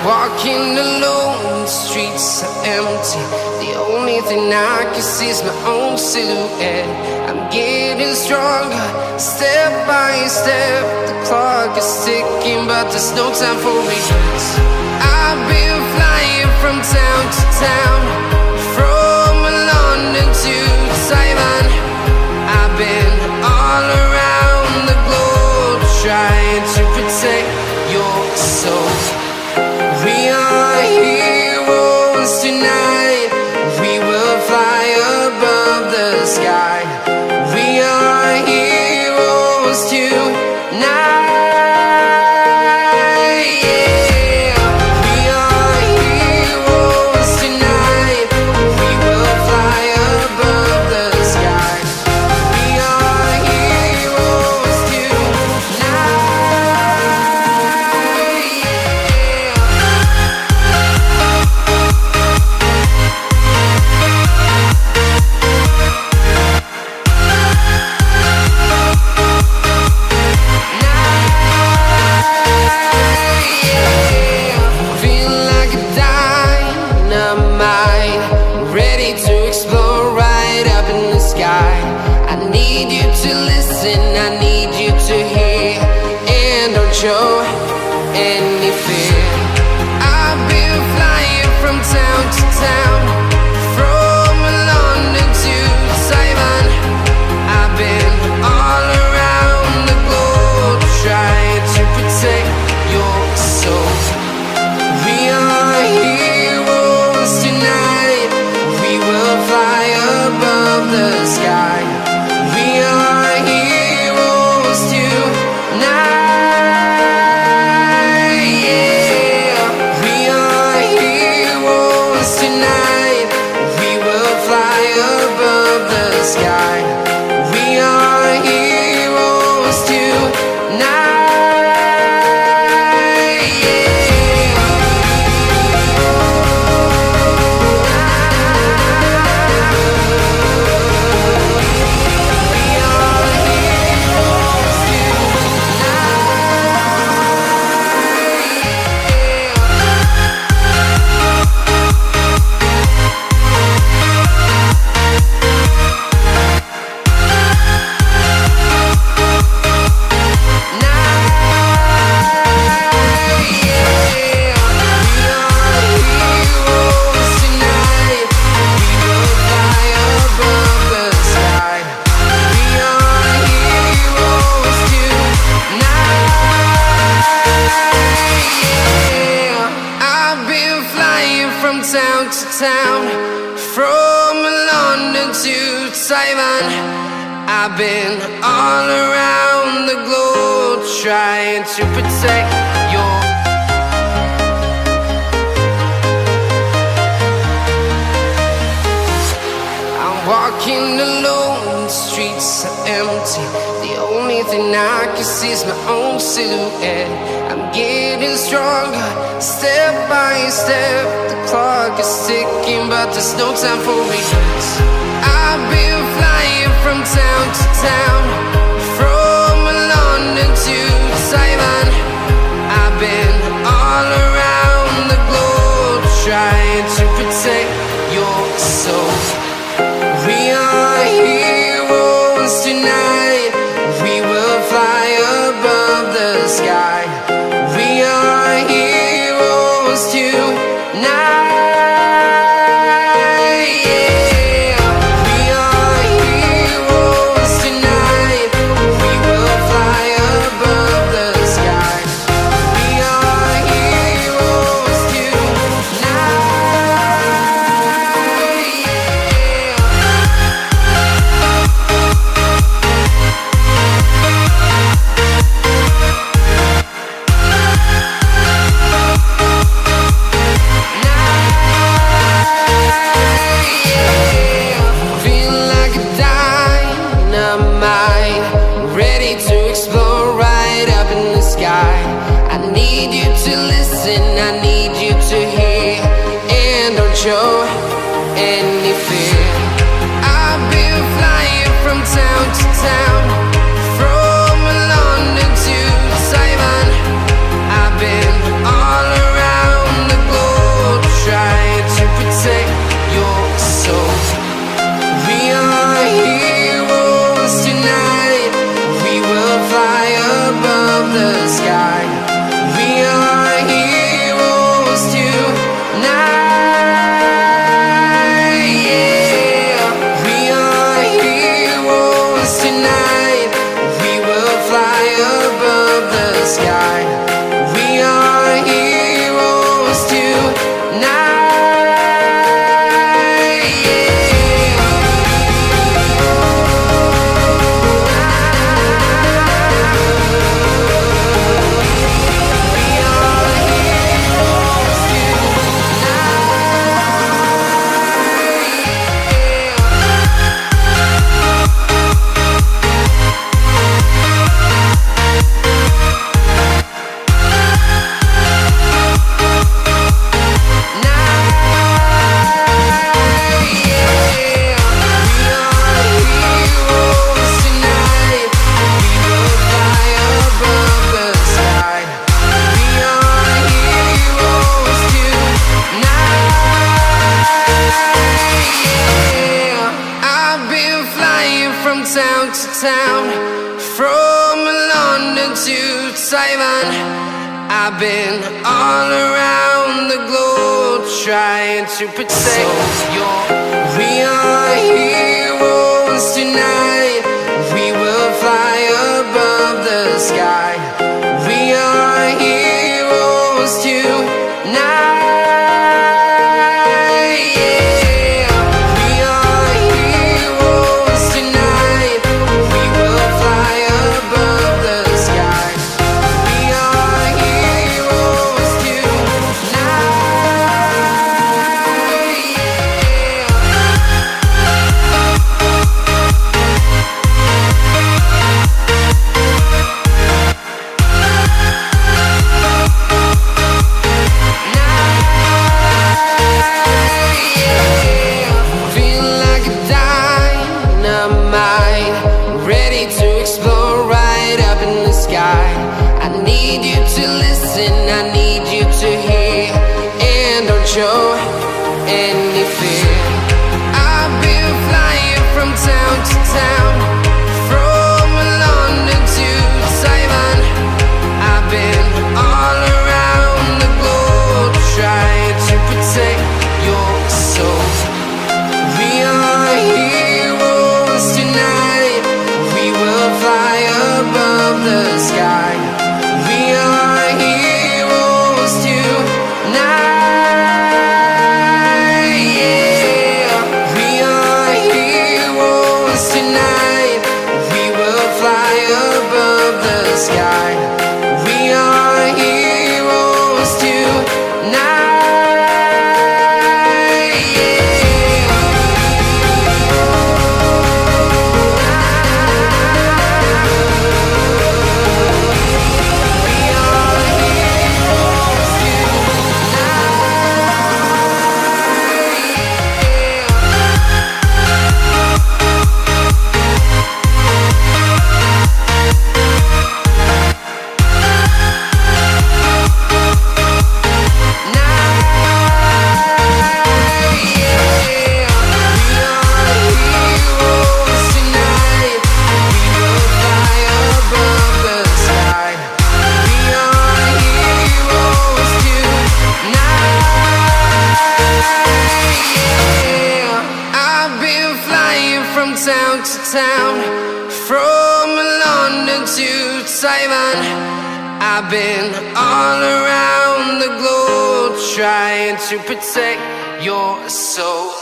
Walking alone, the streets are empty. The only thing I can see is my own silhouette. I'm getting stronger, step by step. The clock is ticking, but there's no time for regrets. I've been flying from town to town, from London to Taiwan. I've been all around the globe, trying to protect your soul. We are heroes tonight. We will fly above the sky. We are heroes tonight. Yeah. We are heroes tonight. We will fly above the sky. We are heroes tonight. Show any fear. I've been flying from town to town, from London to Taiwan. I've been all around the globe, trying to protect your soul. We are heroes tonight. We will fly above the sky. We are heroes tonight. Town to town, from London to Taiwan. I've been all around the globe, trying to protect your. I'm walking alone, the streets are empty. The only thing I can see is my own silhouette. I'm getting stronger, step by step. The clock is ticking, but there's no time for regrets. I've been flying from town to town, from London to Taiwan. I've been all around the globe, trying to protect your soul. We are heroes tonight. We will fly above the sky. We are heroes tonight. Show any fear. I've been flying from town to town, from London to Taiwan. I've been all around town, from London to Taiwan. I've been all around the globe trying to protect your. We are heroes tonight. We will fly above the sky. We are heroes tonight. Show any fear. I've been flying from town to town, from London to Taiwan. I've been all around the globe trying to protect your soul. We are heroes tonight. We will fly above the sky. We are heroes tonight. Town to town, from London to Taiwan. I've been all around the globe trying to protect your soul.